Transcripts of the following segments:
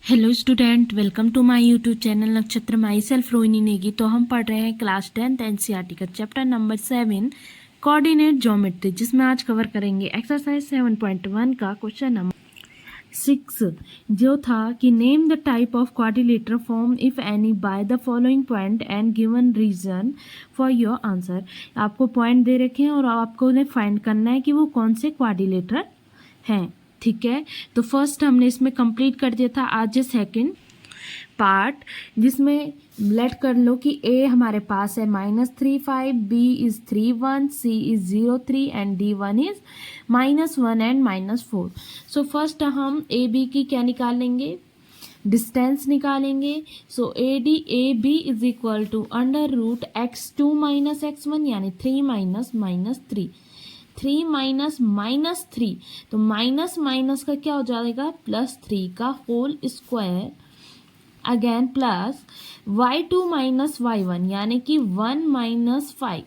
Hello student, welcome to my YouTube channel Nakshatra my self Rohini Negi. तो हम पढ़ रहे हैं क्लास 10th एनसीईआरटी का चैप्टर नंबर 7 कोऑर्डिनेट ज्योमेट्री, जिसमें आज कवर करेंगे एक्सरसाइज 7.1 का क्वेश्चन नंबर 6, जो था कि name the type of quadrilateral form if any by the following point and given reason for your answer. आपको पॉइंट दे रखे हैं और आपको उन्हें फाइंड करना है कि वो कौन से क्वाड्रिलेटरल हैं। ठीक है, तो फर्स्ट हमने इसमें कंप्लीट कर दिया था। आज सेकंड पार्ट, जिसमें लेट कर लो कि ए हमारे पास है -3 5, b is 3 1, c is 0 3 and d 1 is -1 and -4। So first हम ए बी की क्या निकालेंगे, डिस्टेंस निकालेंगे। So a b is equal to √x2 - x1 यानी 3 -3 3 -3, तो माइनस माइनस का क्या हो जाएगा, +3 का whole square, again plus y2 - y1 यानी कि 1 - 5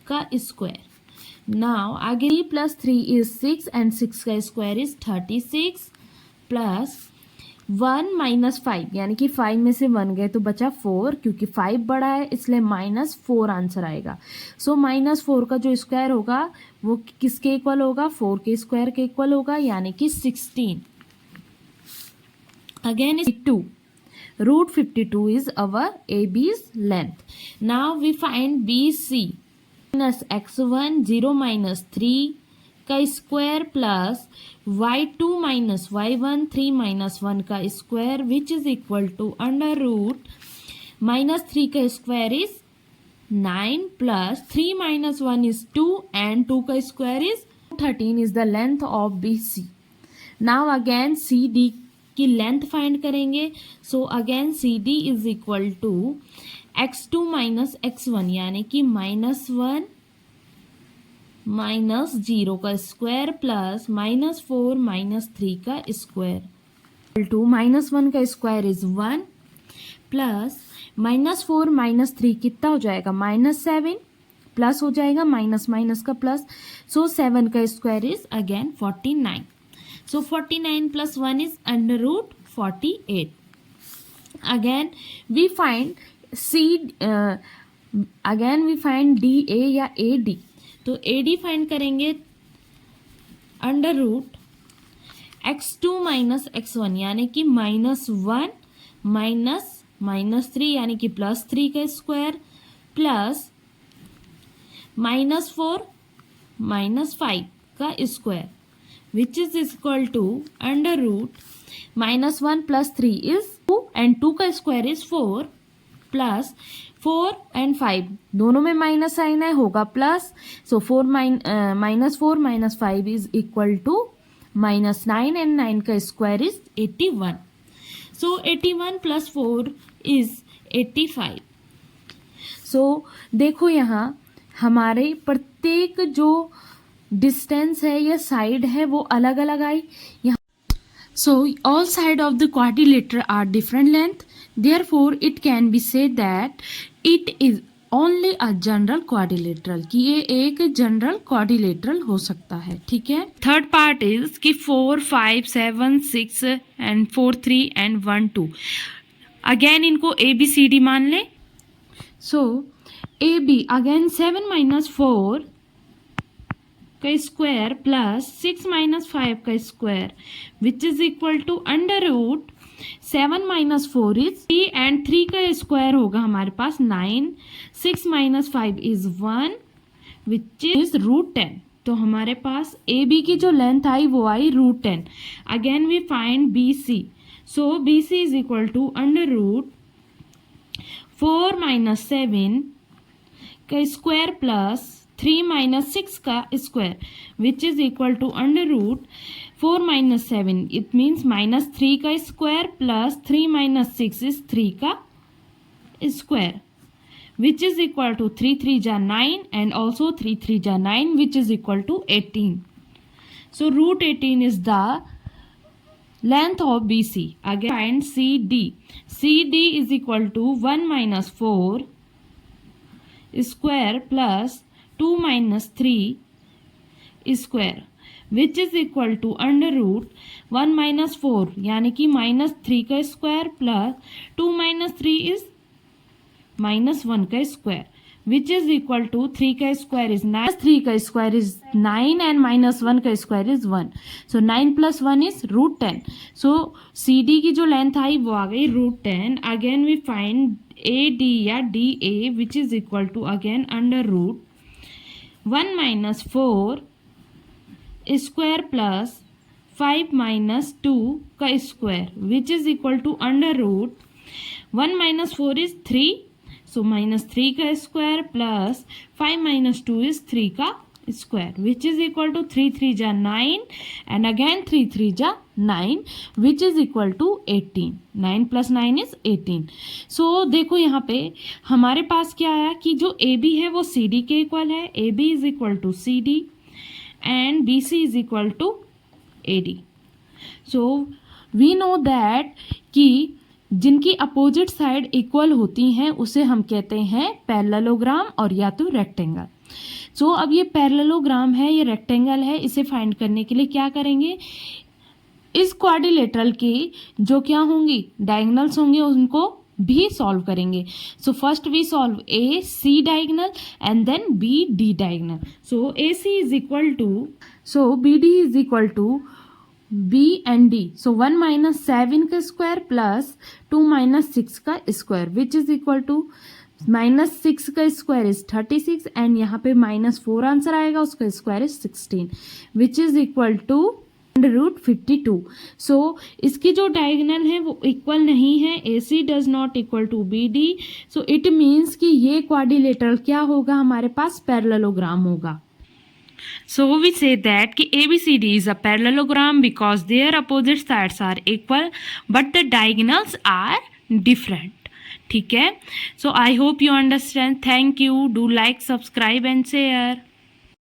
का स्क्वायर। नाउ आगे 3 + 3 इज 6 एंड 6 का स्क्वायर इज 36 प्लस 1 - 5 यानी कि 5 में से 1 गए तो बचा 4, क्योंकि 5 बड़ा है इसलिए -4 आंसर आएगा। सो -4 का जो स्क्वायर होगा वो किसके इक्वल होगा, 4 के स्क्वायर के इक्वल होगा, यानी कि 16। Again is 2, √52 is our AB's length. Now we find BC -x1 0 - 3 का स्क्वायर प्लस y2 - y1 3 - 1 का square, which is equal to -3 का square is 9 plus 3 - 1 is 2 and 2 का square is 13 is the length of BC। Now again CD की length find करेंगे। So again CD is equal to x2 - x1 यानी कि -1 -0 का square plus -4 - 3 का square to -1 का square is 1 plus -4 - 3 कितना हो जाएगा, -7 प्लस हो जाएगा माइनस माइनस का प्लस। सो 7 का square is again 49। So 49 plus 1 is √48. Again we find again we find DA या AD। तो AD फाइंड करेंगे √x2 - x1 यानी कि -1 -3 यानी कि +3 का स्क्वायर प्लस -4 -5 का square, which is equal to √-1 + 3 is 2 and 2 का स्क्वायर इज 4 प्लस 4 and 5 दोनों में माइनस साइन है, होगा plus. So -4 - 5 is equal to -9 and 9 का square is 81। So 81 + 4 is 85। So देखो यहाँ हमारे प्रत्येक जो डिस्टेंस है या साइड है वो अलग अलग आई यहाँ। So all side of the quadrilateral are different length, therefore it can be said that it is only a general quadrilateral, कि ये एक जनरल क्वाड्रिलेटरल हो सकता है। ठीक है, थर्ड पार्ट इज कि 4 5 7 6 एंड 4 3 एंड 1 2। अगेन इनको ABCD मान ले। सो AB अगेन 7 - 4 का स्क्वायर प्लस 6 - 5 का square, which is equal to √7 - 4 is 3 and 3 का स्क्वायर होगा हमारे पास 9, 6 - 5 इज 1 विच इज √10। तो हमारे पास AB की जो लेंथ आई वो आई √10। Again we find BC। So BC is equal to √4 - 7 का स्क्वायर प्लस 3 - 6 का square, which is equal to √4 - 7 it means -3 का स्क्वायर प्लस 3 - 6 इज 3 का square, which is equal to 3 3 जा 9 एंड ऑल्सो 3 3 जा 9 which is equal to 18। So √18 is the length of BC। Again find CD। CD is equal to 1 - 4 square plus 2 - 3 square, which is equal to under root 1 minus 4 यानी कि -3 का square plus 2 minus 3 is -1 का square which is equal to 3 का square is 9, 3 का square is 9 and -1 का square is 1. So 9 + 1 is √10. So CD की जो length आई वो आ गई √10. अगेन वी फाइंड AD या DA which is equal to again under root 1 minus 4 square plus 5 minus 2 का square which is equal to under root 1 minus 4 is 3. So -3 का square plus 5 minus 2 is 3 का square which is equal to 3 3 जा 9 and again 3 3 जा 9 which is equal to 18. 9 + 9 is 18. So देखो यहाँ पे हमारे पास क्या आया कि जो AB है वो CD के इक्वल है. AB is equal to CD and BC is equal to AD. So we know that कि जिनकी अपोजिट साइड इक्वल होती हैं उसे हम कहते हैं पैरेललोग्राम और या तो रेक्टेंगल. सो अब ये पैरेललोग्राम है, ये रेक्टेंगल है. इसे फाइंड करने के लिए क्या करेंगे, इस क्वाड्रिलेटरल की जो क्या होंगी डायगोनल्स होंगे उनको भी सॉल्व करेंगे. So first we solve AC diagonal and then BD diagonal. So AC is equal to, so BD is equal to B and D. So 1 minus 7 का स्क्वायर प्लस 2 minus 6 का square which is equal to -6 का square is 36 and यहाँ पे -4 answer आएगा, उसका square is 16 which is equal to √52. सो इसकी जो डायगोनल है वो इक्वल नहीं है. AC does not equal to BD. So it means कि ये क्वाड्रिलेटरल क्या होगा, हमारे पास पैरेललोग्राम होगा. So we say that कि ABCD is a parallelogram because their opposite sides are equal but the diagonals are different. ठीक है. So I hope you understand. Thank you. Do like, subscribe and share.